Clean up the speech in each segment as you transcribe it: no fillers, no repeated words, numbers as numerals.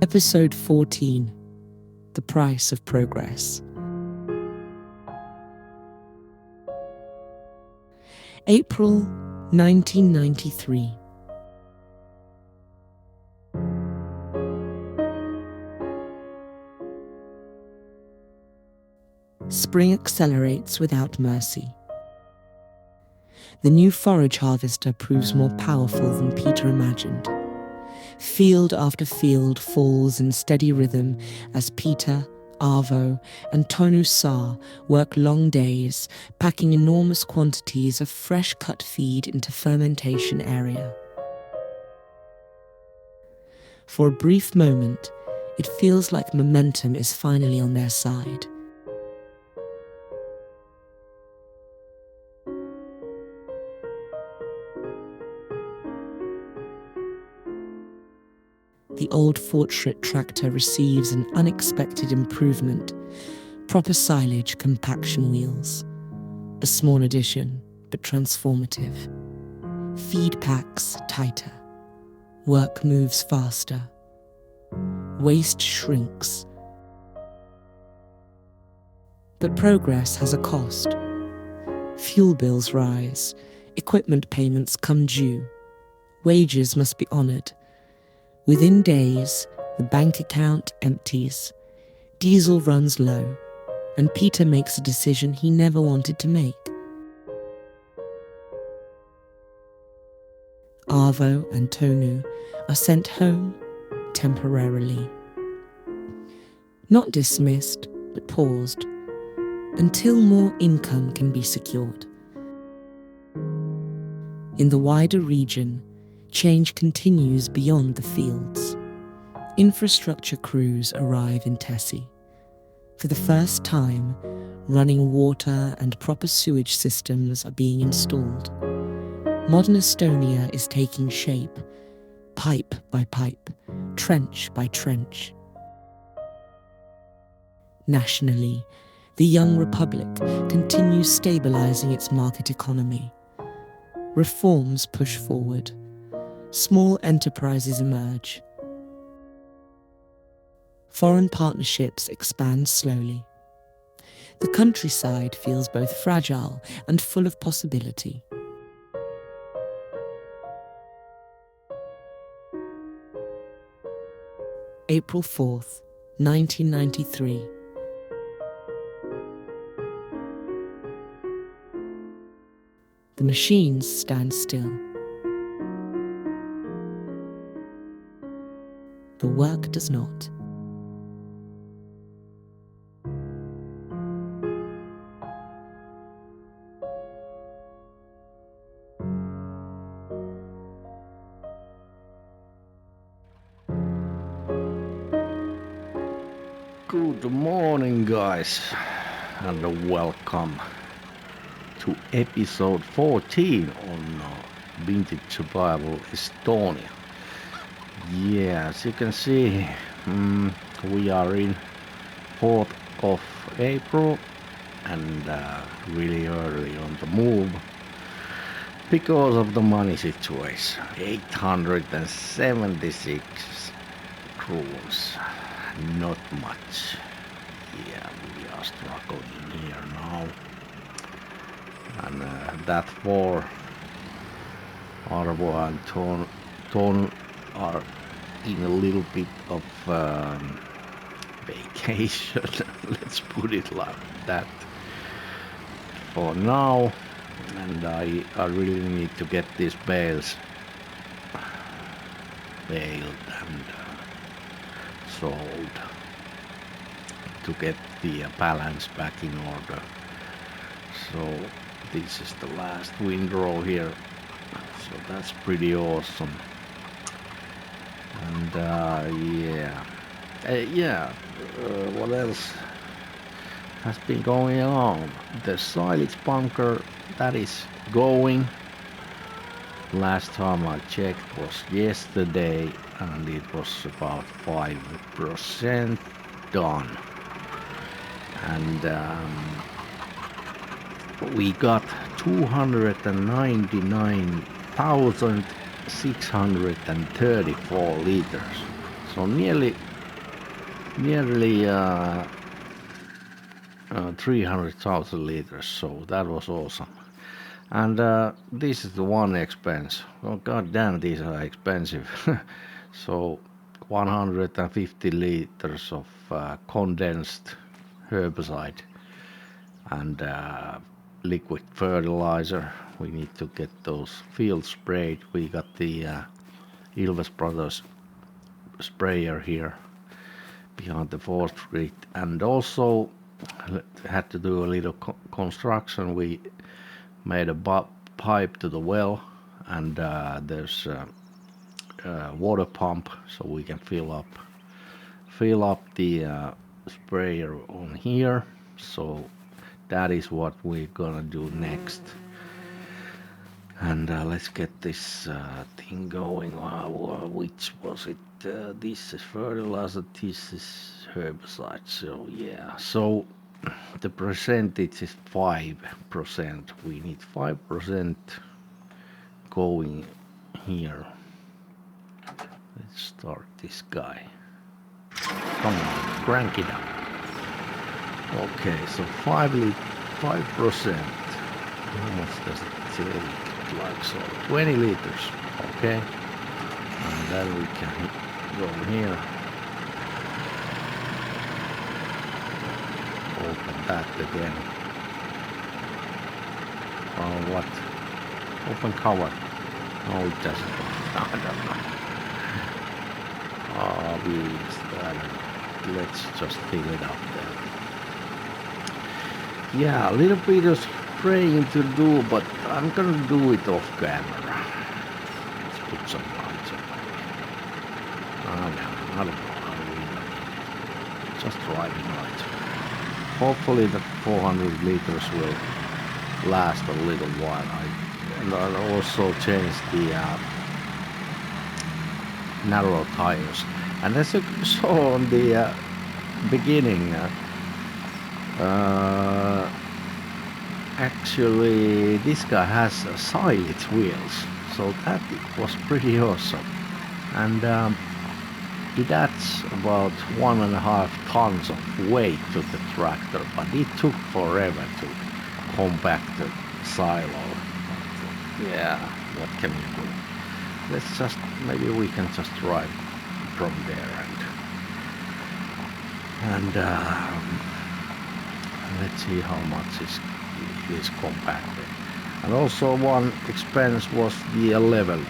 Episode 14, The Price of Progress. April 1993. Spring accelerates without mercy. The new forage harvester proves more powerful than Peeter imagined. Field after field falls in steady rhythm as Peeter, Arvo, and Tõnu work long days, packing enormous quantities of fresh-cut feed into fermentation area. For a brief moment, it feels like momentum is finally on their side. The old Fortschritt tractor receives an unexpected improvement, proper silage compaction wheels. A small addition, but transformative. Feed packs tighter. Work moves faster. Waste shrinks. But progress has a cost. Fuel bills rise. Equipment payments come due. Wages must be honoured. Within days, the bank account empties, diesel runs low, and Peeter makes a decision he never wanted to make. Arvo and Tõnu are sent home temporarily. Not dismissed, but paused, until more income can be secured. In the wider region, change continues beyond the fields. Infrastructure crews arrive in Tässi. For the first time, running water and proper sewage systems are being installed. Modern Estonia is taking shape, pipe by pipe, trench by trench. Nationally, the young republic continues stabilizing its market economy. Reforms push forward. Small enterprises emerge. Foreign partnerships expand slowly. The countryside feels both fragile and full of possibility. April 4th, 1993. The machines stand still. The work does not. Good morning, guys, and welcome to episode 14 on Vintage Survival Estonia. Yeah, as you can see, we are in 4th of April and really early on the move because of the money situation. 876 crews, not much. Yeah, we are struggling here now. And that for Arvo and Tõnu are in a little bit of vacation, let's put it like that for now, and I really need to get these bales baled and sold to get the balance back in order. So this is the last windrow here, so that's pretty awesome. And what else has been going on? The silage bunker, that is going. Last time I checked was yesterday, and it was about 5% done. And we got 299,634 liters, so nearly nearly 300,000 liters, so that was awesome. And this is the one expense. Oh god damn, these are expensive. So 150 liters of condensed herbicide and liquid fertilizer. We need to get those fields sprayed. We got the Ilves Brothers sprayer here behind the fourth street, and also had to do a little construction. We made a pipe to the well, and there's a water pump, so we can fill up the sprayer on here. So that is what we're gonna do next. And let's get this thing going. Which was it? This is fertilizer, this is herbicide. So yeah, so the percentage is 5%. We need 5% going here. Let's start this guy. Come on, crank it up. Okay, so 5%. How much does it take? Like so, 20 liters. Okay, and then we can go here. Open that again. Oh, what? Open cover. No, it doesn't. I don't know. I don't know. Let's just fill it up there. Yeah, a little bit of spraying to do, but I'm gonna do it off camera. Let's put some lights on. I don't know. Just driving lights. Hopefully the 400 liters will last a little while. I also changed the narrow tires. And as you saw on the beginning, actually this guy has silage wheels, so that was pretty awesome. And it adds about 1.5 tons of weight to the tractor, but it took forever to compact the silo. Yeah, what can you do? Let's just, maybe we can just drive from there and let's see how much it is compacted. And also one expense was the leveler.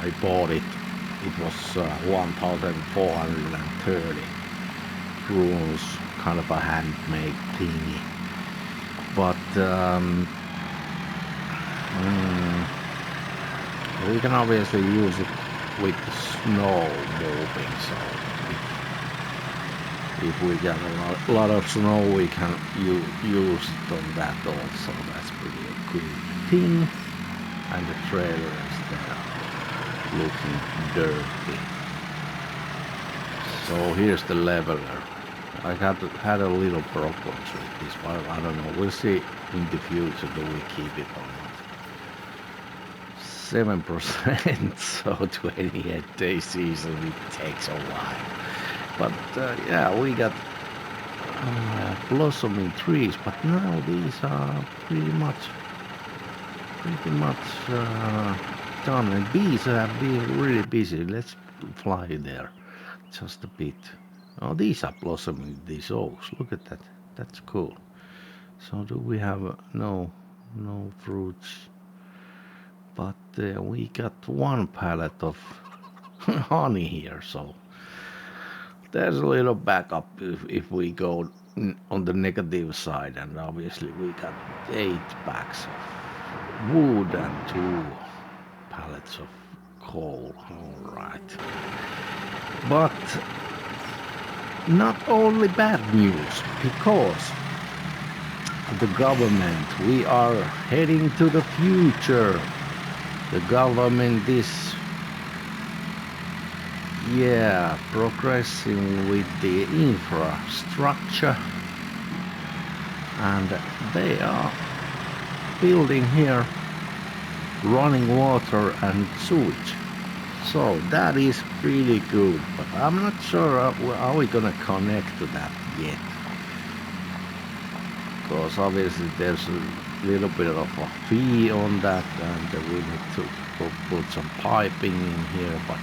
I bought it. It was 1,430 rules, kind of a handmade thingy. But we can obviously use it with the snow moving, so if we get a lot of snow, we can use it on that also. That's pretty good thing. And the trailer is there looking dirty. So here's the leveler. I had a little problems with this, but I don't know. We'll see in the future do we keep it or not. 7%, so 28 days season, it takes a while. But yeah, we got blossoming trees, but now these are pretty much done. And bees have been really busy. Let's fly there just a bit. Oh, these are blossoming, these oaks. Look at that. That's cool. So do we have no fruits? But we got one pallet of honey here, so there's a little backup if we go on the negative side. And obviously we got 8 bags of wood and 2 pallets of coal. All right. But not only bad news, because the government, we are heading to the future. The government is, progressing with the infrastructure, and they are building here running water and sewage. So that is really good, but I'm not sure are we gonna connect to that yet. Because obviously there's a little bit of a fee on that, and we need to put some piping in here, but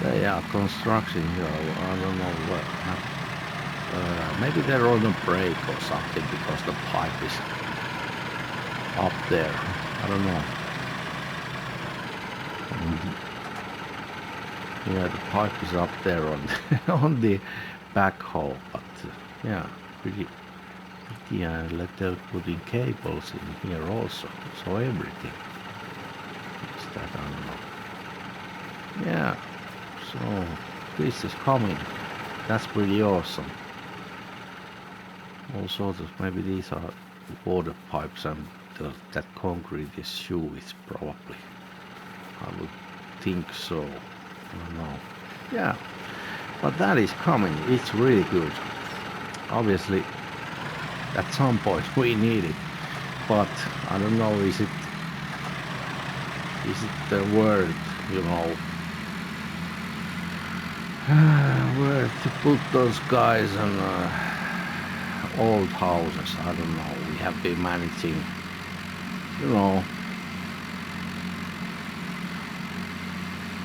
they are construction here. I don't know what. Maybe they're on a break or something because the pipe is up there. I don't know. Yeah, the pipe is up there on the, on the backhoe, but yeah, pretty. Yeah, they're putting cables in here also, so everything. Is that, I don't know. Yeah, so this is coming. That's pretty awesome. All sorts of, maybe these are water pipes, and that concrete is sewage probably. I would think so. I don't know. Yeah, but that is coming. It's really good. Obviously, at some point we need it, but I don't know. Is it the word? You know, where to put those guys on old houses? I don't know. We have been managing, you know,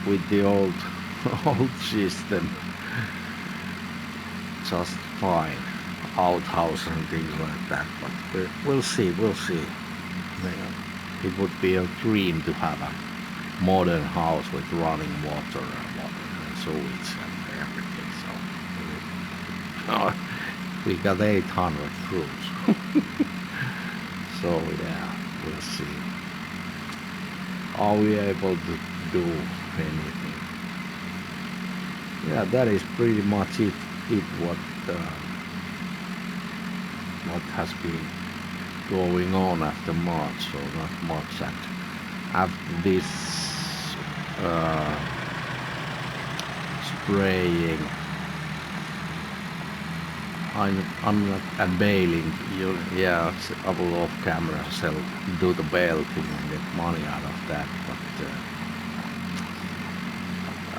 with the old system just fine, outhouse and things like that, but we'll see. It would be a dream to have a modern house with running water and sewage and everything, so we got 800 crews. So yeah, we'll see. Are we able to do anything? Yeah, that is pretty much it what has been going on after March, so not much. And after this spraying, I'm not bailing. Yeah, I will off camera do the bail thing and get money out of that, but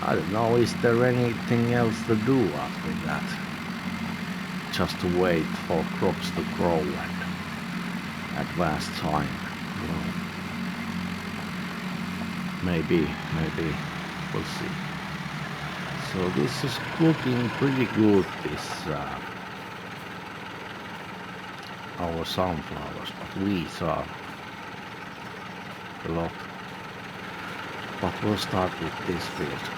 I don't know, is there anything else to do after that? Just to wait for crops to grow and advance time, you know. Maybe, we'll see. So this is looking pretty good, this our sunflowers, but weeds are a lot. But we'll start with this field.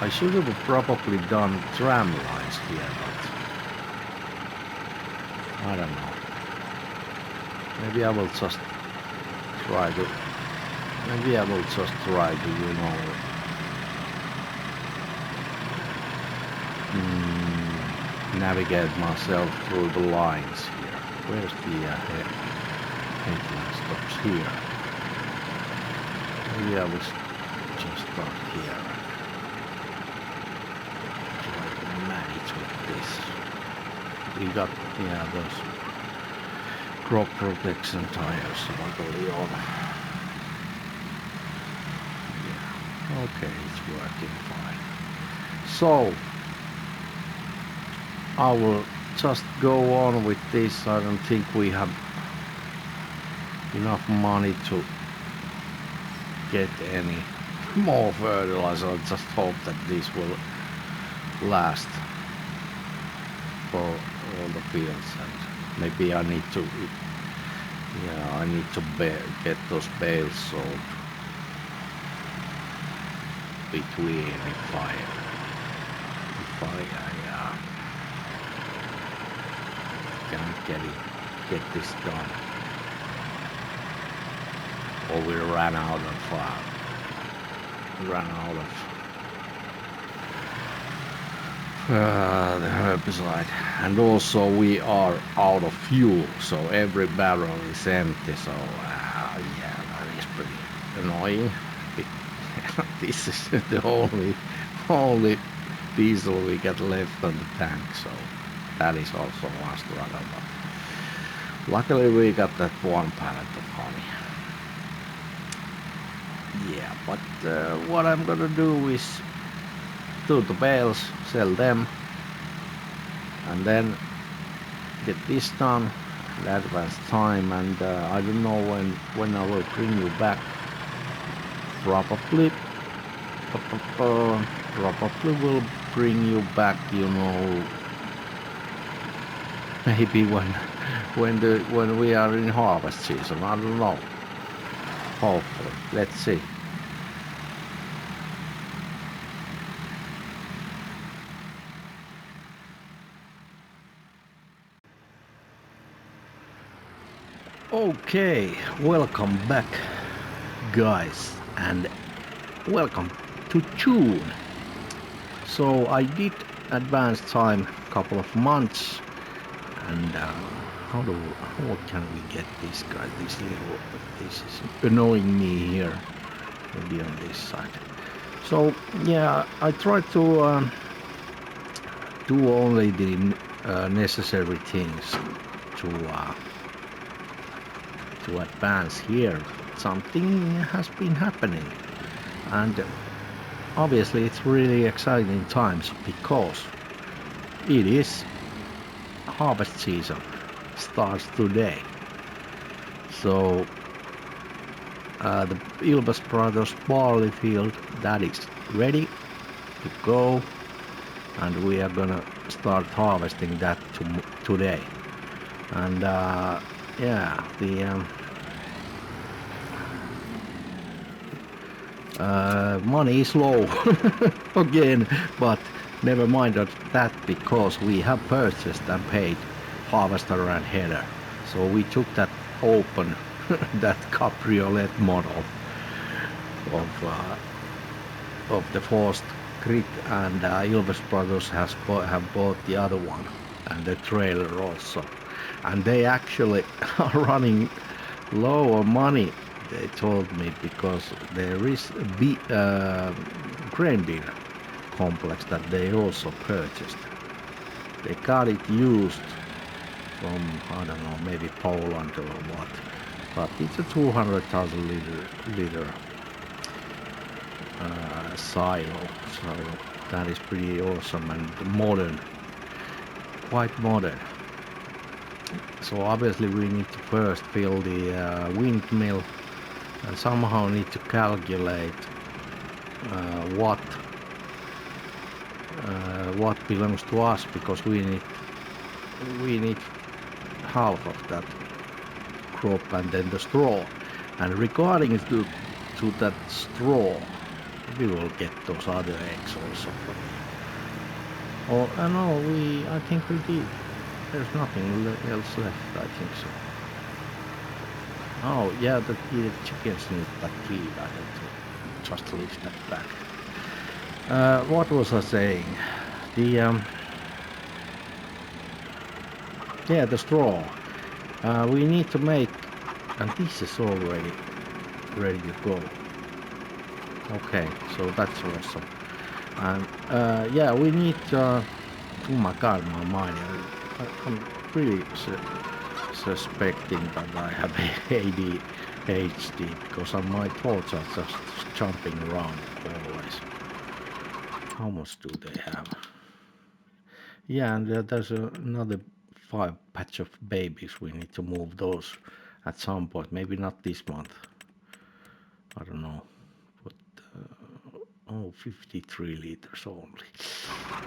I should have probably done tram lines here, but I don't know. Maybe I will just try to, you know, navigate myself through the lines here. Where's the headline stops here? Maybe I will just start here. Manage with this. We got, yeah, those crop protection tires luckily on. Yeah, okay, it's working fine. So I will just go on with this. I don't think we have enough money to get any more fertilizer. I just hope that this will last for all the fields, and maybe I need to, yeah, I need to get those bales sold between if I can get this done, or we ran out of the herbicide, and also we are out of fuel, so every barrel is empty. So yeah, that is pretty annoying. This is the only diesel we get left on the tank, so that is also a struggle. But luckily we got that one pallet of honey. yeah, but what I'm gonna do is do the bales, sell them, and then get this done in advance time. And I don't know when I will bring you back. Probably will bring you back, you know, maybe when we are in harvest season. I don't know. Hopefully, let's see. Okay, welcome back, guys, and welcome to June. So I did advance time couple of months, and what can we get this guy? This is annoying me here, maybe on this side. So yeah, I tried to do only the necessary things to advance here. Something has been happening, and obviously it's really exciting times because it is harvest season, starts today. So the Ilves Brothers barley field, that is ready to go, and we are gonna start harvesting that today. And yeah, the money is low again, but never mind that, because we have purchased and paid harvester and header. So we took that open that cabriolet model of the forced grid, and Ilves Brothers have bought the other one and the trailer also, and they actually are running low on money, they told me, because there is a grain bin complex that they also purchased. They got it used from, I don't know, maybe Poland or what, but it's a 200,000 liter silo, so that is pretty awesome and modern, quite modern. So obviously we need to first fill the windmill, and somehow need to calculate what belongs to us, because we need half of that crop and then the straw. And regarding to that straw, we will get those other eggs also from. Oh no, I think we did. There's nothing else left, I think so. Oh yeah, the chickens need that feed. I have to just leave that back. What was I saying? The yeah, the straw. We need to make, and this is already ready to go. Okay, so that's awesome. And yeah, we need. Oh my God, my mind! I'm really suspecting that I have ADHD, because my thoughts are just jumping around always. How much do they have? Yeah, and there's another 5 patch of babies. We need to move those at some point. Maybe not this month. I don't know. But oh, 53 liters only.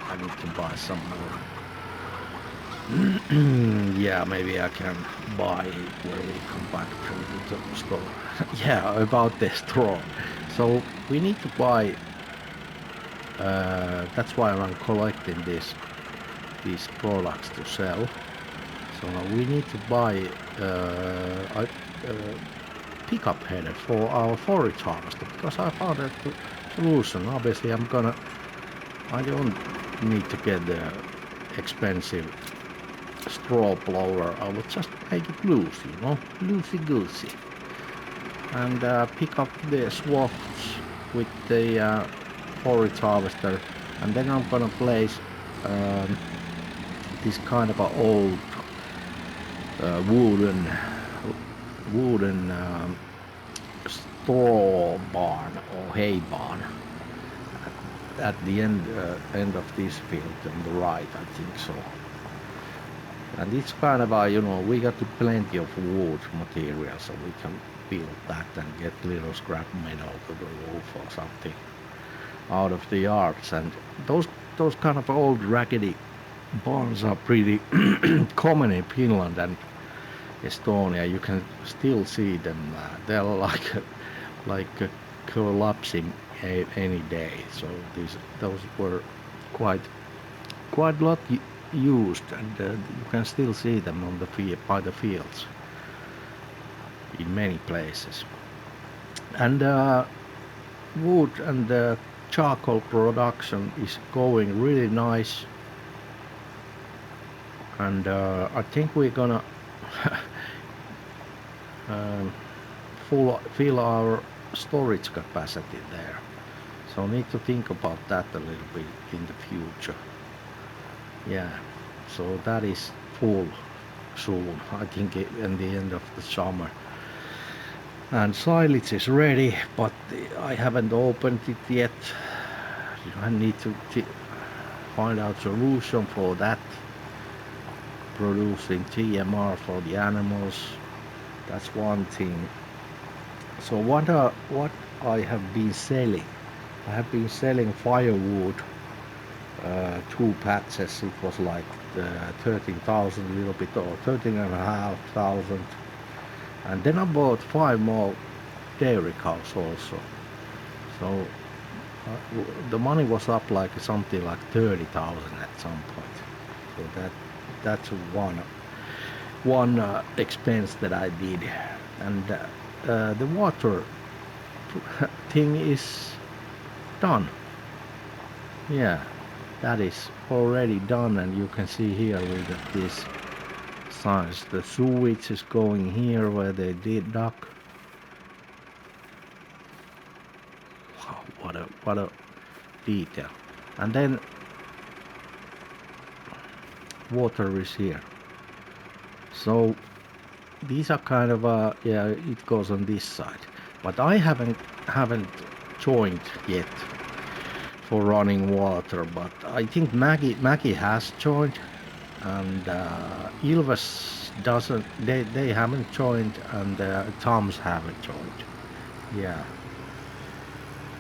I need to buy some more. Yeah, maybe I can buy it when we come back from the store. Yeah, about the straw. So we need to buy. That's why I'm collecting these products to sell. So we need to buy a pickup header for our forage harvester, because I found a solution. Obviously, I don't need to get the expensive straw blower. I would just make it loose, you know, loosey-goosey, and pick up the swaths with the forage harvester, and then I'm gonna place this kind of a old wooden straw barn or hay barn at the end of this field on the right, I think so. And it's kind of a, we got plenty of wood material, so we can build that and get little scrap metal to the roof or something out of the yards. And those kind of old raggedy barns are pretty common in Finland and Estonia. You can still see them. They're like collapsing any day. So those were quite a lot used, and you can still see them on by the fields in many places. And wood and charcoal production is going really nice, and I think we're gonna fill our storage capacity there. So need to think about that a little bit in the future. Yeah, so that is full soon, I think in the end of the summer. And silage is ready, but I haven't opened it yet. I need to find out solution for that. Producing TMR for the animals, that's one thing. So what I have been selling? I have been selling firewood, 2 patches. It was like 13,000, a little bit, or 13,500. And then I bought 5 more dairy cows also. So the money was up like something like 30,000 at some point. So that's one expense that I did. And the water thing is done. Yeah, that is already done, and you can see here with this signs. The sewage is going here where they did dug. Wow, what a detail. And then water is here. So these are kind of yeah, it goes on this side, but I haven't joined yet for running water, but I think Maggie has joined, and Ilves doesn't, they haven't joined, and Toms haven't joined. Yeah,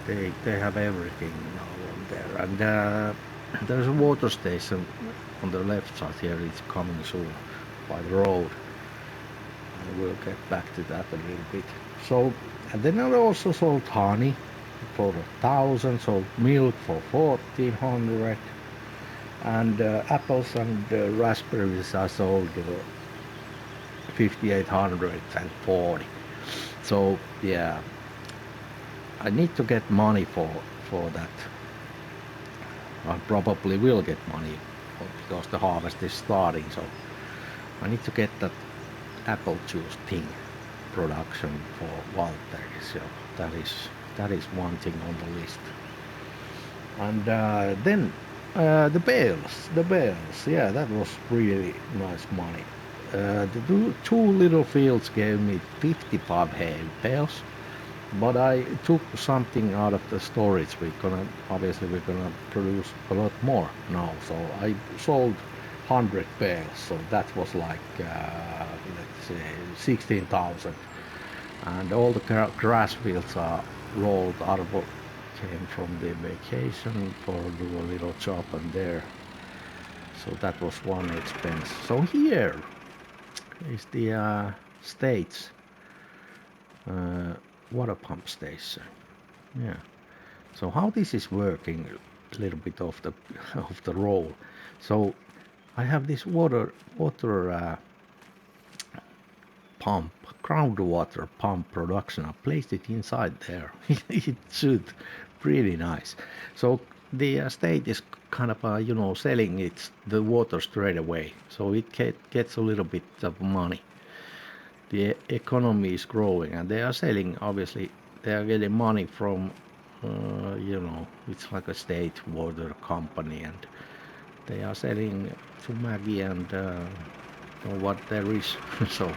they have everything now on there, and there's a water station on the left side here. It's coming soon by the road. We'll get back to that a little bit. So, and then I also sold honey for 1,000, sold milk for 1,400, and apples and raspberries I sold 5,840. So yeah, I need to get money for that. I probably will get money because the harvest is starting. So I need to get that apple juice thing production for Walter. So that is one thing on the list. And then the bales, yeah, that was really nice money. The two little fields gave me 55 hay bales, but I took something out of the storage. We're gonna produce a lot more now. So I sold 100 bales, so that was like let's say 16,000, and all the grass fields are rolled. Arvo came from the vacation for do a little job and there, so that was one expense. So here is the States water pump station. Yeah, so how this is working, a little bit of the role. So I have this water pump, groundwater pump production. I placed it inside there. It should pretty nice. So the state is kind of selling the water straight away, so it gets a little bit of money. The economy is growing, and they are selling. Obviously, they are getting money from it's like a state water company, and they are selling to Maggie and what there is. So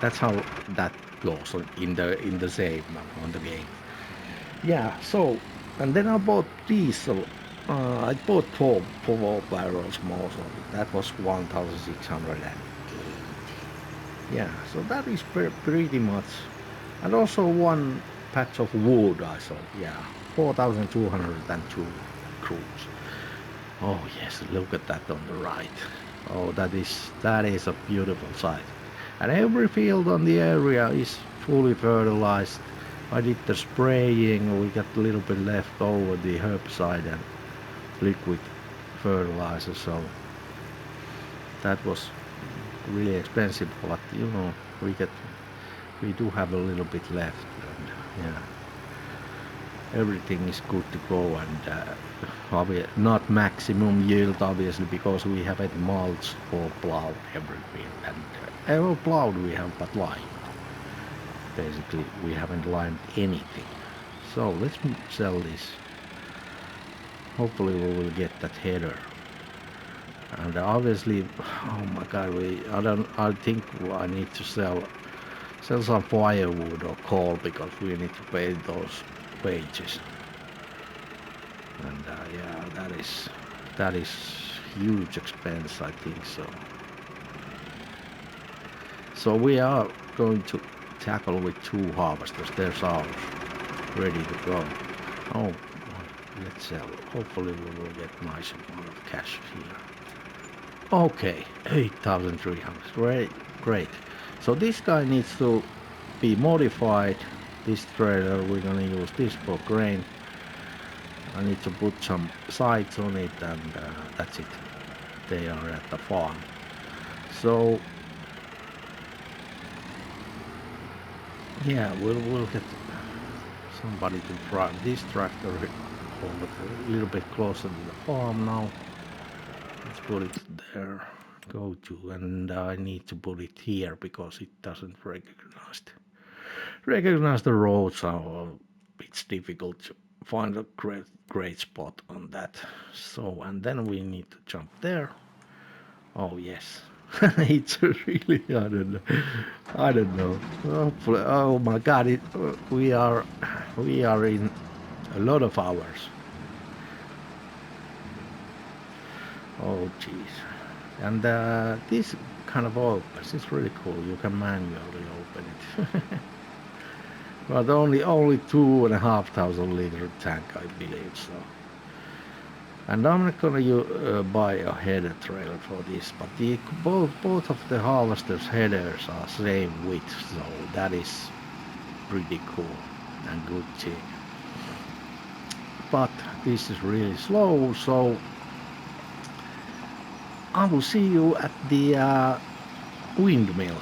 that's how that goes in the save on the game. Yeah, so and then I bought diesel. I bought four barrels more, so that was 1,680. Yeah, so that is pretty much. And also one patch of wood I saw. Yeah, 4,202 cruise. Oh yes, look at that on the right. Oh, that is a beautiful sight. And every field on the area is fully fertilized. I did the spraying, we got a little bit left over the herbicide and liquid fertilizer, so that was really expensive, but you know, we do have a little bit left, and yeah, everything is good to go, and not maximum yield obviously because we haven't mulched or plowed every field, and ever plowed we have but lined. Basically we haven't lined anything. So let's sell this. Hopefully we will get that header. And obviously, oh my god, I think I need to sell some firewood or coal because we need to pay those wages. And yeah, that is huge expense, I think so. So we are going to tackle with 2 harvesters. There's ours ready to go. Oh, let's sell. Hopefully we will get nice amount of cash here. Okay, 8,300. Great. So this guy needs to be modified. This trailer, we're gonna use this for grain. I need to put some sights on it, and that's it. They are at the farm. So yeah, we'll get somebody to drive this tractor over a little bit closer to the farm now. Let's put it there. Go to, and I need to put it here because it doesn't recognize the road, so it's difficult to find a great spot on that. So, and then we need to jump there. Oh yes. It's really, I don't know. Hopefully, oh my god, we are in a lot of hours. Oh jeez. And this kind of opens, it's really cool. You can manually open it. But only 2,500 liter tank, I believe so. And I'm not gonna buy a header trailer for this, but both of the harvester's headers are same width, so that is pretty cool and good thing. But this is really slow, so I will see you at the windmill,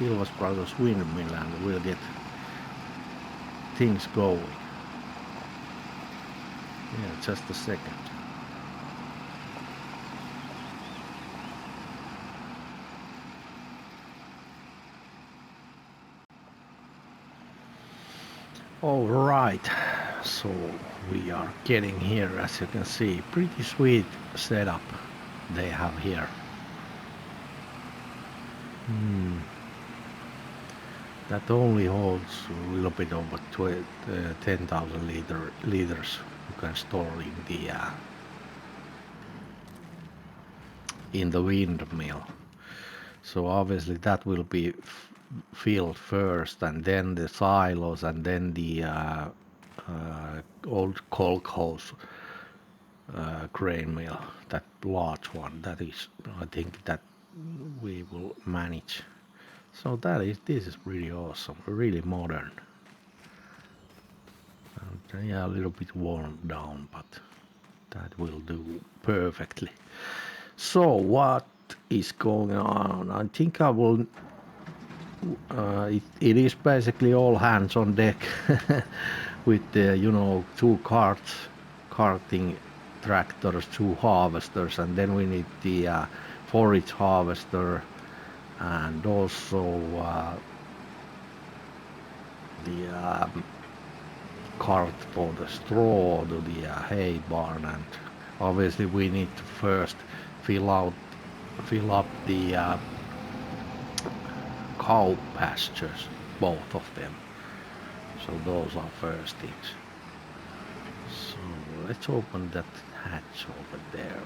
Ilves Brothers windmill, and we'll get things going. Yeah, just a second. All right, so we are getting here, as you can see. Pretty sweet setup they have here. That only holds a little bit over 10,000 liters you can store in the windmill. So obviously that will be filled first, and then the silos, and then the old coal hose grain mill, that large one. That is, I think that we will manage. So this is really awesome, really modern. And yeah, a little bit worn down, but that will do perfectly. So what is going on? I think I will. It is basically all hands on deck with the 2 carting tractors, 2 harvesters, and then we need the forage harvester, and also the cart for the straw to the hay barn, and obviously we need to first fill up the cow pastures both of them. So those are first things. So let's open that hatch over there.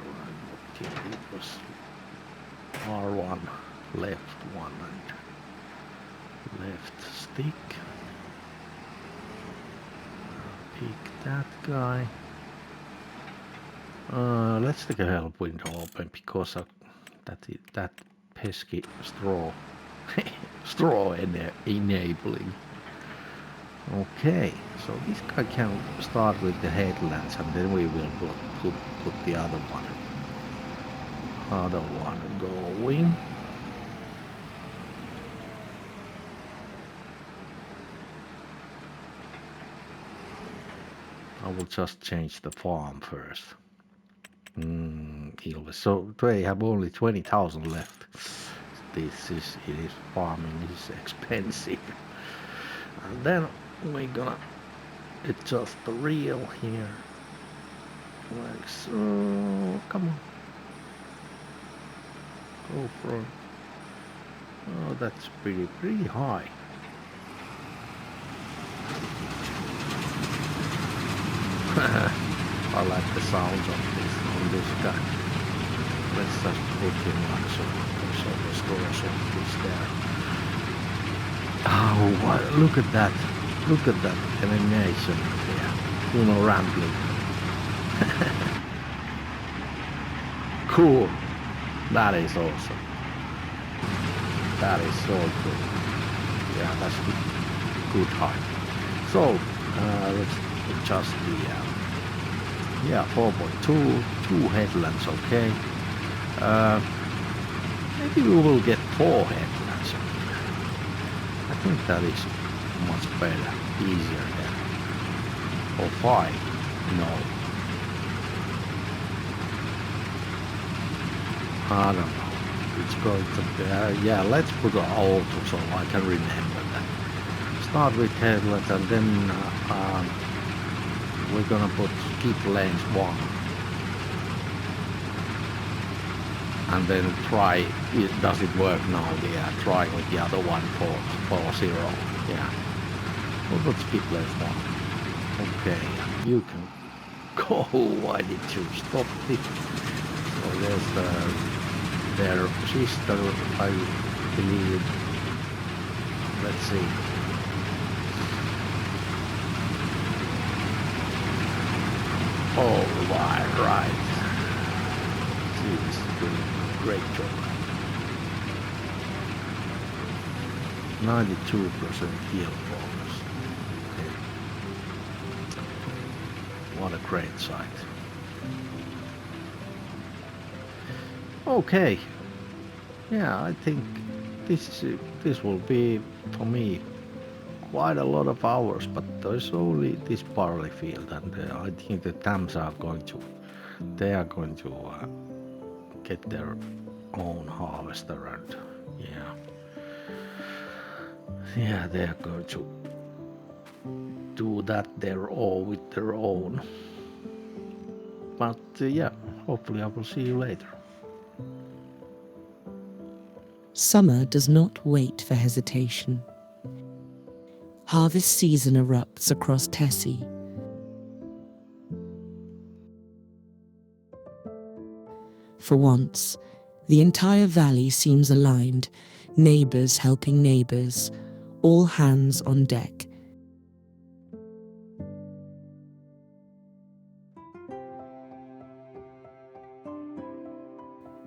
Okay, it was R1, left one, and left stick. Pick that guy. Let's take a help window open because that pesky straw enabling. Okay, so this guy can start with the headlands, and then we will put the other one going. I will just change the farm first. So they have only 20,000 left. Farming is expensive. And then we're gonna adjust the reel here. Like so. Come on. Go for. Oh, that's pretty high. I like the sounds of this guy. Let's just put him like so the stores is there. Oh, what? Look at that animation there. Rambling. Cool. That is awesome. That is so good. Yeah, that's good height. So let's adjust the 4.2, 2 headlands, okay. Maybe we will get 4 headlands. I think that is much better, easier than. Or 5, no. I don't know. It's going to be, let's put an auto so I can remember that. Start with headlands and then we're gonna put skip lanes 1. And then try, does it work now? Yeah, try with the other one for 0. Yeah. We'll put skip lanes 1. Okay, you can go. Why did you stop it? So there's their sister, I believe. Let's see. Oh, right. She's doing a great job. 92% yield bonus. Okay. What a great site. Okay. Yeah, I think this will be for me quite a lot of hours, but there's only this barley field, and I think the Tams are going to get their own harvester, and they're going to do that with their own. But hopefully I will see you later. Summer does not wait for hesitation. Harvest season erupts across Tässi. For once, the entire valley seems aligned, neighbours helping neighbours, all hands on deck.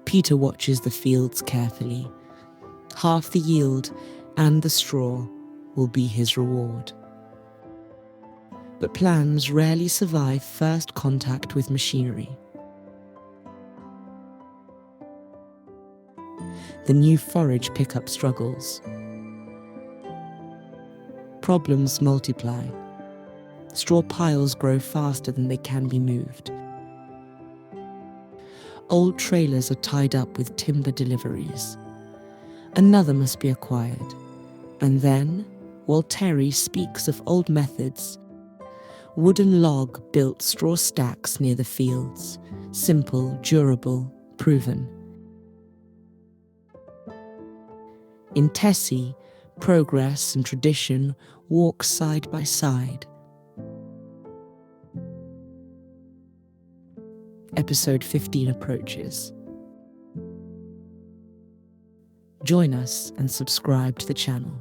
Peeter watches the fields carefully. Half the yield and the straw will be his reward. But plans rarely survive first contact with machinery. The new forage pickup struggles. Problems multiply. Straw piles grow faster than they can be moved. Old trailers are tied up with timber deliveries. Another must be acquired. And then, while Terry speaks of old methods, wooden log-built straw stacks near the fields. Simple, durable, proven. In Tässi, progress and tradition walk side by side. Episode 15 approaches. Join us and subscribe to the channel.